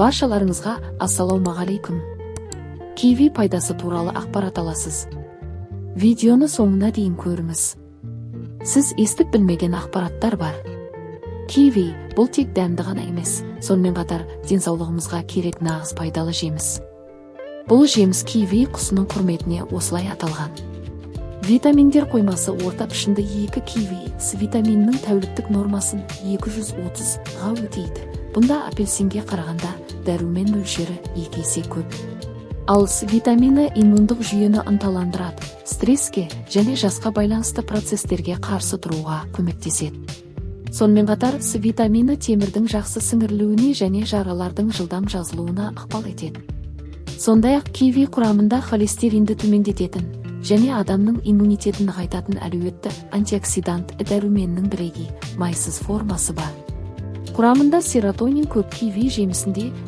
Баршаларыңызға ассалаумағалейкум. Киви пайдасы туралы ақпарат аласыз. Видеоны соңына дейін көріңіз. Сіз естіп білмеген ақпараттар бар. Киви бұл тек дәмді ғана емес, сонымен қатар денсаулығымызға керек нағыз пайдалы жеміс. Бұл жеміс киви құсының құрметіне осылай аталған. Витаминдер қоймасы орта пішінді 2 киви С витаминінің тәуліктік нормасын 230-ға өтейді. Бұнда апельсинге қарағанда дәрумен мөлшері 2 есе көп. Ал С витамині иммундық жүйені ынталандырады, стреске және жасқа байланысты процестерге қарсы тұруға көмектеседі. Сонымен қатар С витамині темірдің жақсы сіңірілуіне және жаралардың жылдам жазылуына ықпал етеді. Сондай-ақ киви құрамында холестеринді төмендететін және адамның иммунитетін нығайтатын әлеуетті антиоксидант дәруменнің бірегей майсыз формасы бар. Құрамында серотонин көп. Киви жемісінде